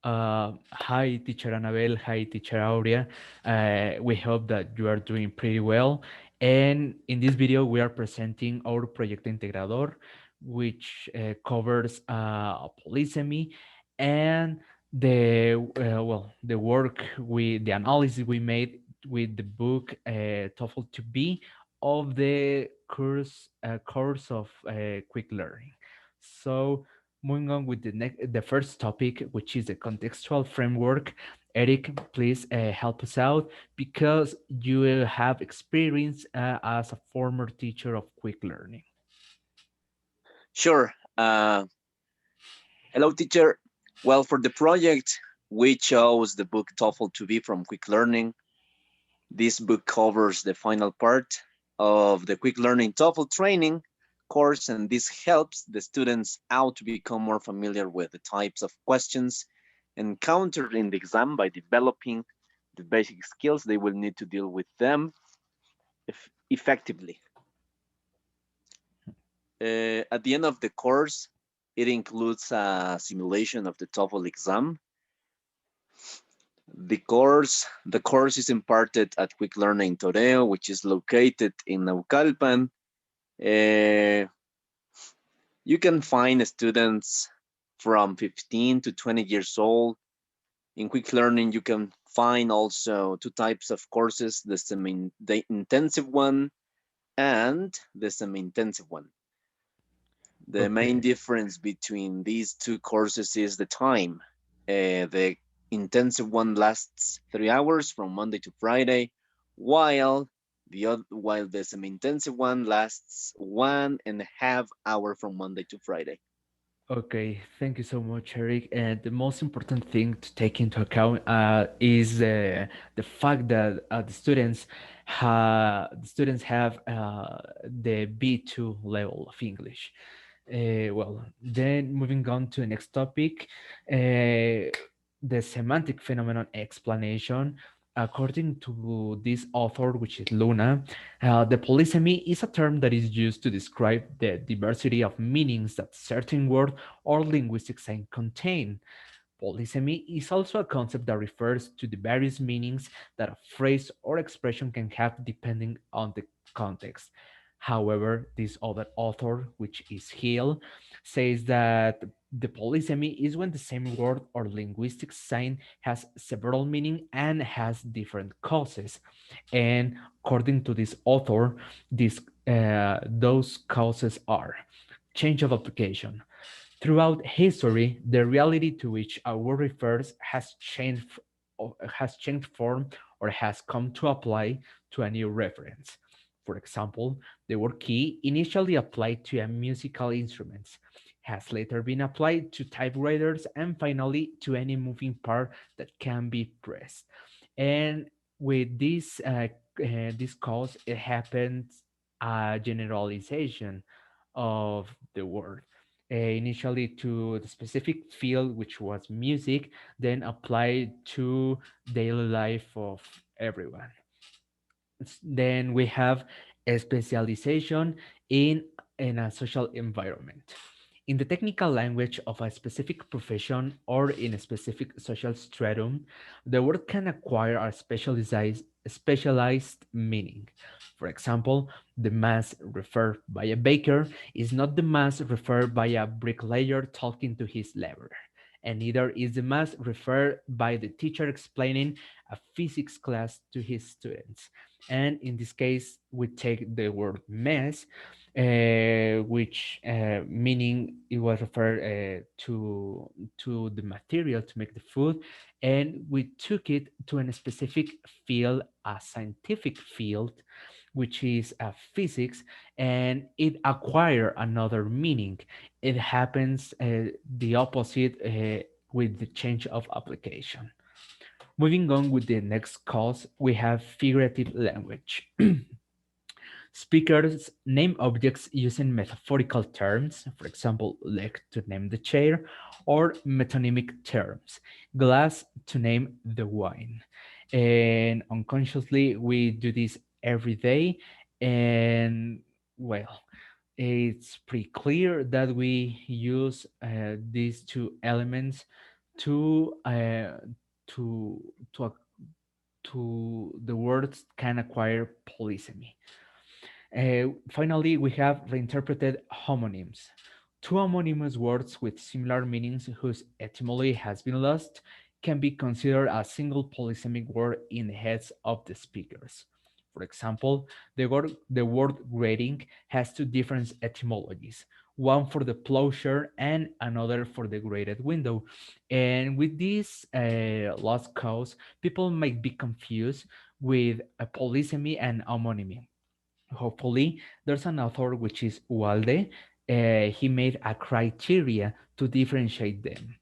Hi, teacher Annabelle. Hi, teacher Aurea. We hope that you are doing pretty well. And in this video, we are presenting our Proyecto Integrador, which covers polysemy and the work the analysis we made with the book TOEFL to be of the course of quick learning. So moving on with the first topic, which is the contextual framework. Erik, please help us out because you have experience as a former teacher of quick learning. Sure. Hello, teacher. Well, for the project, we chose the book TOEFL to be from Quick Learning. This book covers the final part of the Quick Learning TOEFL training course, and this helps the students out to become more familiar with the types of questions encountered in the exam by developing the basic skills they will need to deal with them effectively. At the end of the course, it includes a simulation of the TOEFL exam. The course is imparted at Quick Learning Toreo, which is located in Naucalpan. Uh, you can find students from 15 to 20 years old. In Quick Learning, you can find also two types of courses, the intensive one and the semi-intensive one. The main Okay. difference between these two courses is the time. The intensive one lasts 3 hours from Monday to Friday, while the semi-intensive one lasts 1.5 hours from Monday to Friday. Okay, thank you so much, Eric. And the most important thing to take into account is the fact that the students have the B2 level of English. Then moving on to the next topic, the semantic phenomenon explanation. According to this author, which is Luna, the polysemy is a term that is used to describe the diversity of meanings that certain word or linguistic sign contain. Polysemy is also a concept that refers to the various meanings that a phrase or expression can have depending on the context. However, this other author, which is Hill, says that the polysemy is when the same word or linguistic sign has several meanings and has different causes. And according to this author, those causes are change of application. Throughout history, the reality to which a word refers has changed form or has come to apply to a new reference. For example, the word key, initially applied to a musical instruments, has later been applied to typewriters and finally to any moving part that can be pressed. And with this cause, it happens a generalization of the word initially to the specific field, which was music, then applied to daily life of everyone. Then we have a specialization in a social environment. In the technical language of a specific profession or in a specific social stratum, the word can acquire a specialized meaning. For example, the mass referred by a baker is not the mass referred by a bricklayer talking to his laborer, and neither is the mass referred by the teacher explaining a physics class to his students. And in this case, we take the word mess, which meaning it was referred to the material to make the food, and we took it to a specific field, a scientific field, which is physics, and it acquire another meaning. It happens the opposite with the change of application. Moving on with the next cause, we have figurative language. Speakers name objects using metaphorical terms, for example, leg to name the chair, or metonymic terms, glass to name the wine. And unconsciously, we do this every day. And well, it's pretty clear that we use these two elements to to to ac- to the words can acquire polysemy. Finally, we have reinterpreted homonyms. Two homonymous words with similar meanings whose etymology has been lost can be considered a single polysemic word in the heads of the speakers. For example, the word grading has two different etymologies, one for the plowshare and another for the graded window. And with this lost cause, people might be confused with a polysemy and homonymy. Hopefully there's an author which is Walde. He made a criteria to differentiate them.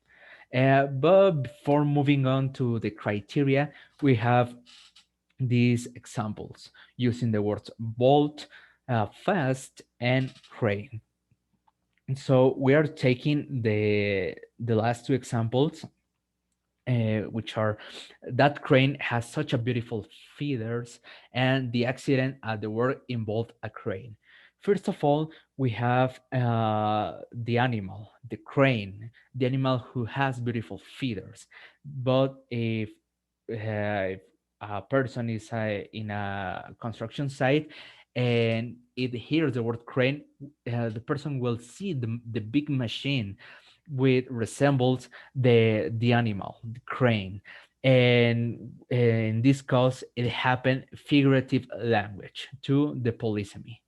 But before moving on to the criteria, we have these examples using the words bolt, fast, and crane. So we are taking the last two examples, which are that crane has such a beautiful feathers, and the accident at the work involved a crane. First of all, we have the animal, the crane, the animal who has beautiful feathers. But if a person is in a construction site and it hears the word crane, the person will see the big machine which resembles the animal, the crane. And in this case, it happened figurative language to the polysemy.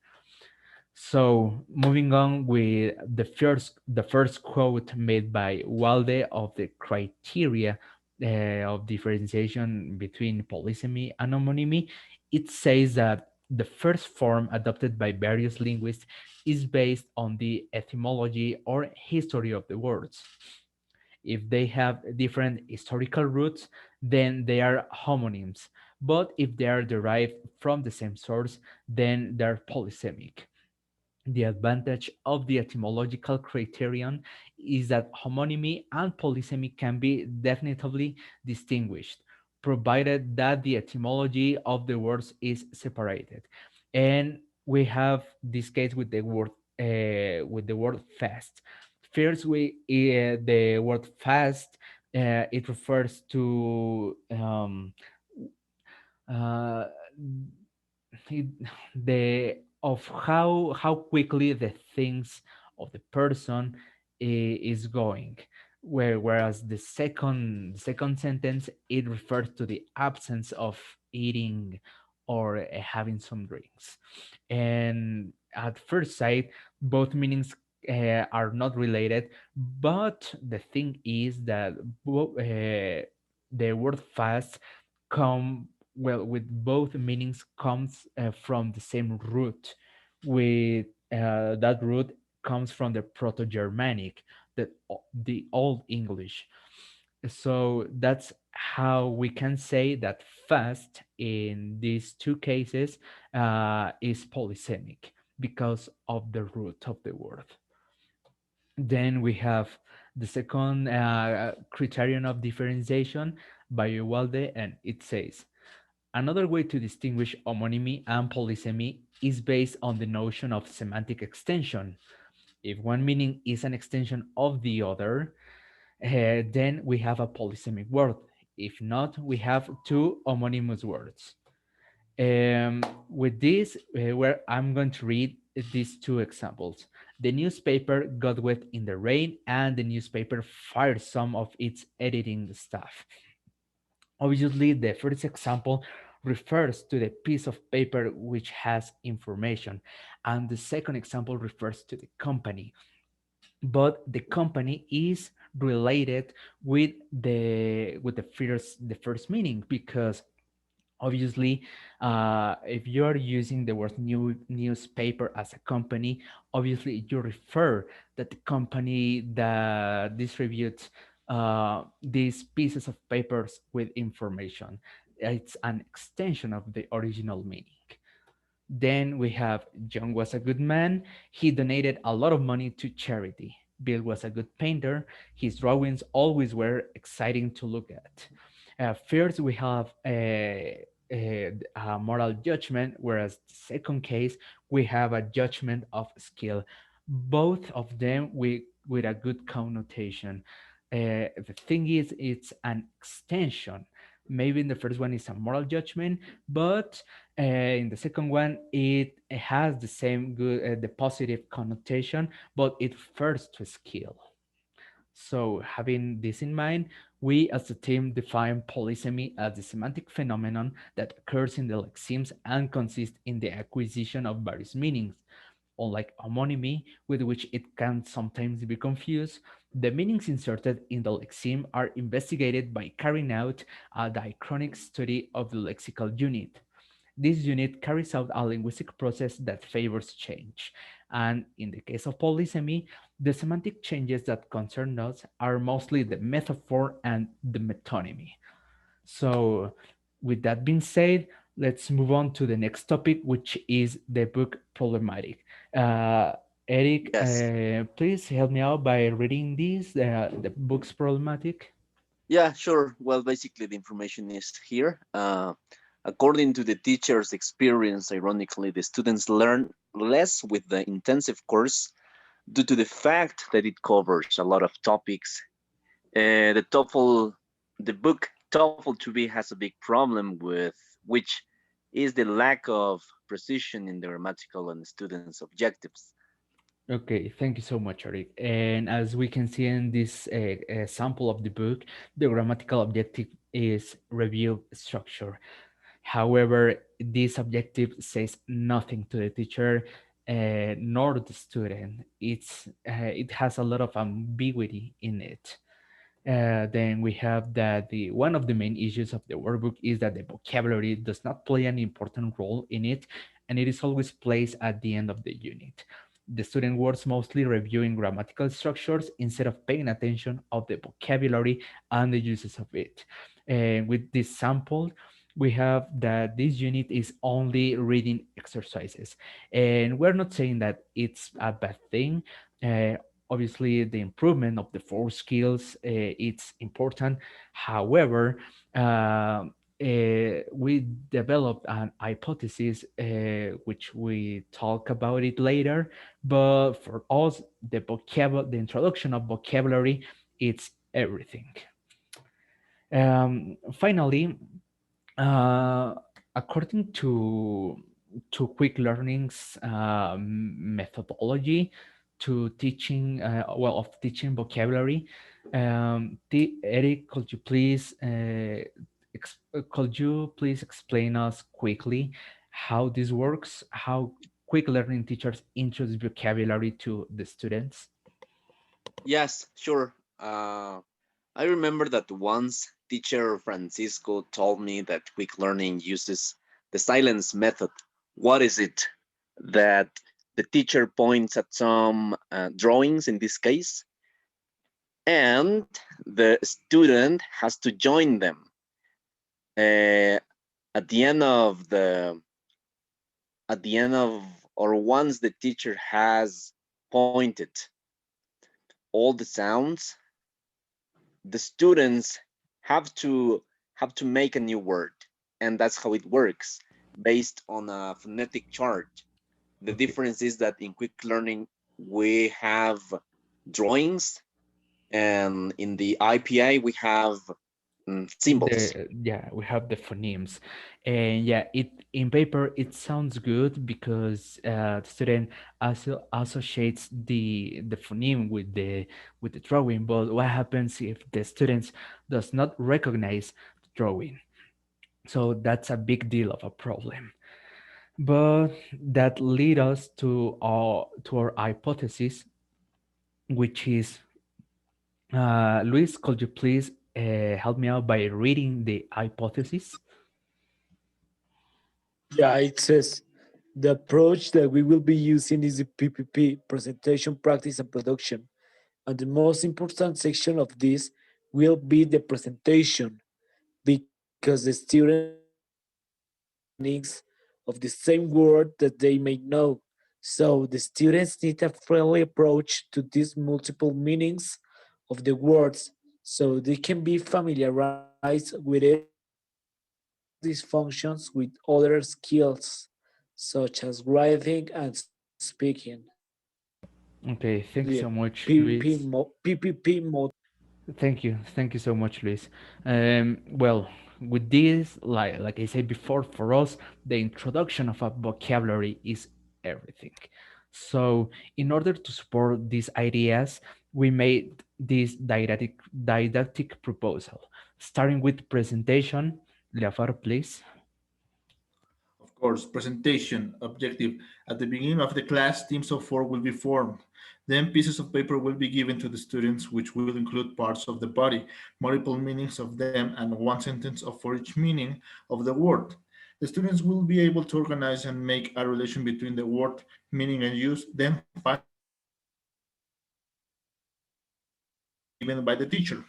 So moving on with the first quote made by Walde of the criteria of differentiation between polysemy and homonymy, it says that the first form adopted by various linguists is based on the etymology or history of the words. If they have different historical roots, then they are homonyms. But if they are derived from the same source, then they're polysemic. The advantage of the etymological criterion is that homonymy and polysemy can be definitively distinguished, provided that the etymology of the words is separated. And we have this case with the word fast. First, the word fast, it refers to uh, it, the of how quickly the things of the person is going. Whereas the second sentence, it refers to the absence of eating or having some drinks. And at first sight, both meanings are not related, but the thing is that the word fast come well with both meanings comes from the same root. With that root comes from the Proto-Germanic, the Old English. So that's how we can say that fast in these two cases is polysemic because of the root of the word. Then we have the second criterion of differentiation by Uwalde, and it says another way to distinguish homonymy and polysemy is based on the notion of semantic extension. If one meaning is an extension of the other, then we have a polysemic word. If not, we have two homonymous words. With this, where I'm going to read these two examples. The newspaper got wet in the rain, and the newspaper fired some of its editing staff. Obviously, the first example refers to the piece of paper which has information, and the second example refers to the company. But the company is related with the first meaning, because obviously if you are using the word newspaper as a company, obviously you refer that the company that distributes these pieces of papers with information, it's an extension of the original meaning. Then we have John was a good man. He donated a lot of money to charity. Bill was a good painter. His drawings always were exciting to look at. First, we have a moral judgment, whereas the second case, we have a judgment of skill. Both of them with a good connotation. The thing is, it's an extension. Maybe in the first one is a moral judgment, but in the second one it has the same good, the positive connotation, but it refers to skill. So, having this in mind, we as a team define polysemy as the semantic phenomenon that occurs in the lexemes and consists in the acquisition of various meanings. Unlike homonymy, with which it can sometimes be confused, the meanings inserted in the lexeme are investigated by carrying out a diachronic study of the lexical unit. This unit carries out a linguistic process that favors change. And in the case of polysemy, the semantic changes that concern us are mostly the metaphor and the metonymy. So, with that being said, let's move on to the next topic, which is the book problematic. Uh, Erik, Yes. please help me out by reading this, the book's problematic. Yeah, sure. Well, basically, the information is here. According to the teacher's experience, ironically, the students learn less with the intensive course due to the fact that it covers a lot of topics. The TOEFL, the book TOEFL 2B has a big problem with which is the lack of precision in the grammatical and students' objectives. Okay, thank you so much, Eric. And as we can see in this sample of the book, the grammatical objective is review structure. However, this objective says nothing to the teacher nor the student. It has a lot of ambiguity in it. Then we have that the one of the main issues of the workbook is that the vocabulary does not play an important role in it, and it is always placed at the end of the unit. The student works mostly reviewing grammatical structures instead of paying attention of the vocabulary and the uses of it. And with this sample, we have that this unit is only reading exercises, and we're not saying that it's a bad thing. Uh, Obviously the improvement of the four skills it's important. However, we developed an hypothesis which we talk about it later, but for us the introduction of vocabulary, it's everything. Finally, uh, according to quick learning's methodology to teaching of teaching vocabulary, Eric, could you please explain us quickly how this works, how quick learning teachers introduce vocabulary to the students? Yes, sure. I remember that once teacher Francisco told me that quick learning uses the silence method. What is it? That the teacher points at some drawings in this case, and the student has to join them. At the end of the at the end of or once the teacher has pointed all the sounds, the students have to have to make a new word, and that's how it works based on a phonetic chart. The Okay. difference is that in quick learning we have drawings, and in the IPA we have symbols. Yeah, we have the phonemes, and yeah, it in paper it sounds good because the student also associates the phoneme with the drawing. But what happens if the students does not recognize the drawing? So that's a big deal of a problem. But that lead us to our hypothesis, which is Luis, could you please help me out by reading the hypothesis? Yeah, it says the approach that we will be using is the PPP, presentation, practice, and production. And the most important section of this will be the presentation because the students need to understand the meanings of the same word that they may know. So the students need a friendly approach to these multiple meanings of the words so they can be familiarized with it and connect these functions with other skills such as writing and speaking. Okay, thanks The so much, PPP, Luis. PPP mode. Thank you so much, Luis. Well, with this, like I said before, for us, the introduction of a vocabulary is everything. So, in order to support these ideas, we made this didactic proposal, starting with presentation. Leafar, please. Of course, presentation, objective. At the beginning of the class, teams of four will be formed. Then pieces of paper will be given to the students, which will include parts of the body, multiple meanings of them, and one sentence of for each meaning of the word. The students will be able to organize and make a relation between the word, meaning, and use. Then finally, the exercise will be given by the teacher.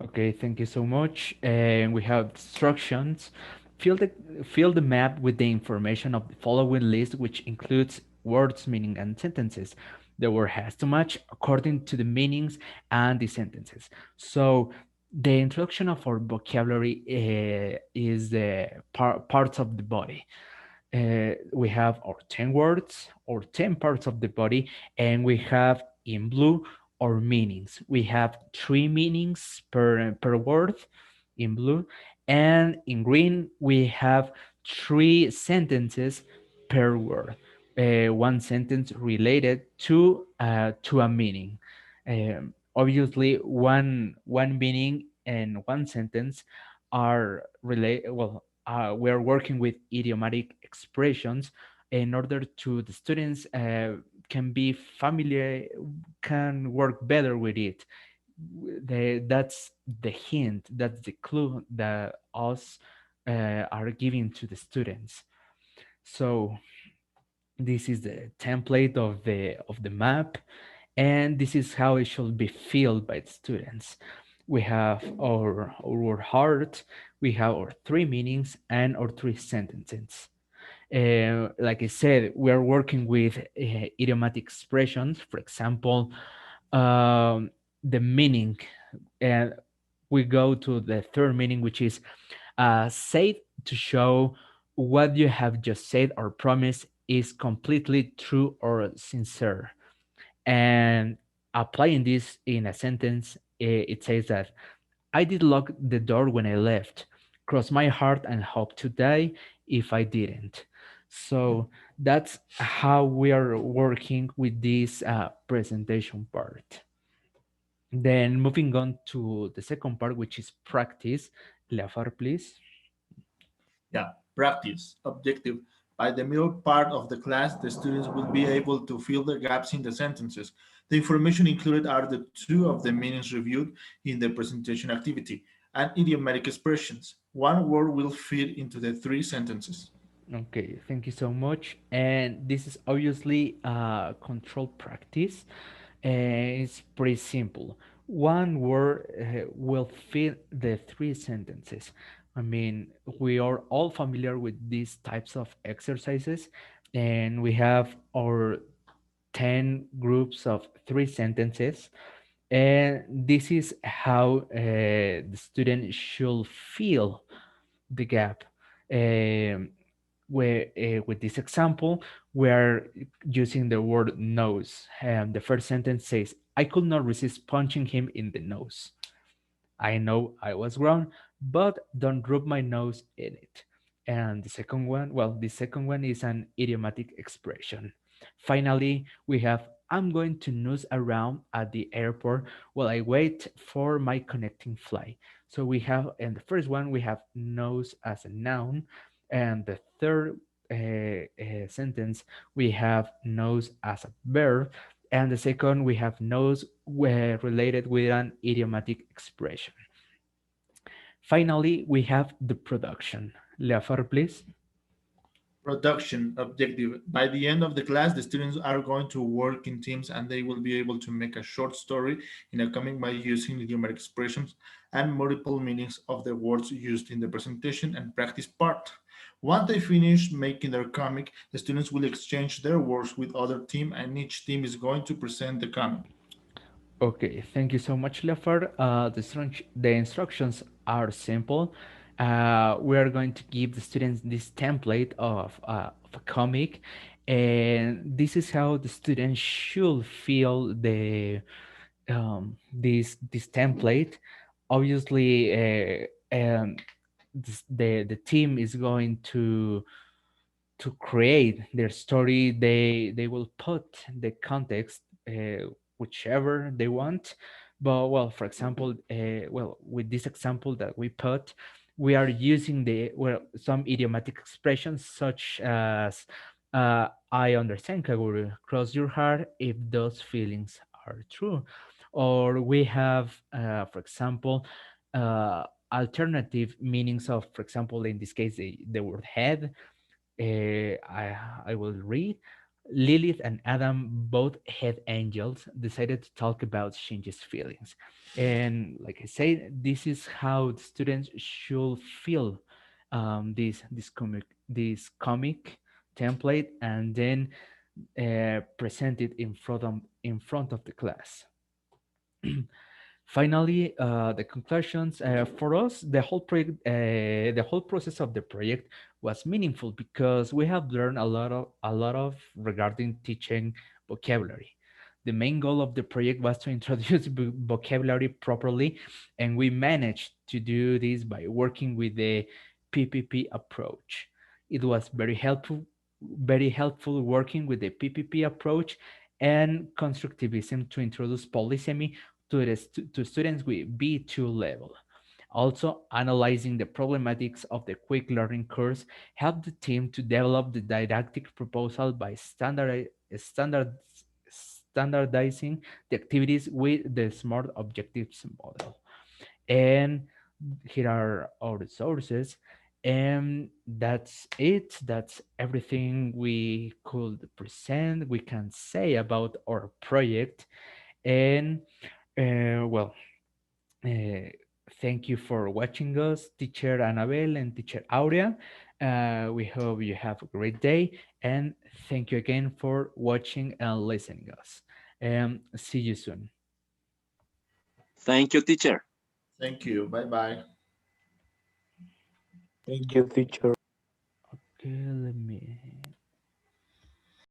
Okay, thank you so much. And we have instructions. Fill the fill the map with the information of the following list, which includes words, meaning, and sentences. The word has to match according to the meanings and the sentences. So the introduction of our vocabulary is the parts of the body. We have our 10 words or 10 parts of the body, and we have in blue our meanings. We have three meanings per word in blue, and in green we have three sentences per word. One sentence related to a meaning. Obviously, one meaning and one sentence are related. Well, we are working with idiomatic expressions in order to the students can be familiar, can work better with it. That's the hint, that's the clue that us are giving to the students. So this is the template of the map, and this is how it should be filled by the students. We have our heart, we have our three meanings and our three sentences. Like I said, we are working with idiomatic expressions. For example, the meaning, and we go to the third meaning, which is say to show what you have just said or promised is completely true or sincere. And applying this in a sentence, it says that I did lock the door when I left. Cross my heart and hope to die if I didn't. So that's how we are working with this presentation part. Then moving on to the second part, which is practice. Leafar, please. Yeah, practice, objective. By the middle part of the class, the students will be able to fill the gaps in the sentences. The information included are the two of the meanings reviewed in the presentation activity and idiomatic expressions. One word will fit into the three sentences. Okay, thank you so much. And this is obviously control practice. And it's pretty simple. One word will fit the three sentences. I mean, we are all familiar with these types of exercises, and we have our 10 groups of three sentences. And this is how the student should fill the gap. Um, where with this example, we're using the word nose. And the first sentence says, I could not resist punching him in the nose. I know I was wrong, but don't rub my nose in it. And the second one, well, the second one is an idiomatic expression. Finally, we have I'm going to nose around at the airport while I wait for my connecting flight. So we have, in the first one, we have nose as a noun. And the third sentence, we have nose as a verb. And the second, we have nose related with an idiomatic expression. Finally, we have the production. Leafar, please. Production objective. By the end of the class, the students are going to work in teams and they will be able to make a short story in a comic by using idiomatic expressions and multiple meanings of the words used in the presentation and practice part. Once they finish making their comic, the students will exchange their works with other team and each team is going to present the comic. Okay, thank you so much, Leafar. The instructions are simple. We are going to give the students this template of a comic, and this is how the students should feel this template. Obviously, the team is going to create their story. They will put the context, whichever they want. But well, for example, well, with this example that we put, we are using the well some idiomatic expressions such as I understand, Kaguru, cross your heart if those feelings are true. Or we have, for example, alternative meanings of, for example, in this case, the word head. I will read. Lilith and Adam, both head angels, decided to talk about Shinji's feelings. And like I say, this is how the students should feel this comic template, and then present it in front of the class. Finally, the conclusions for us, the whole process of the project was meaningful because we have learned a lot of regarding teaching vocabulary. The main goal of the project was to introduce vocabulary properly, and we managed to do this by working with the PPP approach. It was very helpful working with the PPP approach and constructivism to introduce polysemy to students with B2 level. Also, analyzing the problematics of the quick learning course helped the team to develop the didactic proposal by standardizing the activities with the SMART objectives model. And here are our resources. And that's it. That's everything we could present, we can say about our project. And well, uh, thank you for watching us, teacher Annabelle and teacher Aurea. We hope you have a great day, and thank you again for watching and listening us. See you soon. Thank you, teacher. Thank you. Bye bye. Thank you, teacher. Okay, let me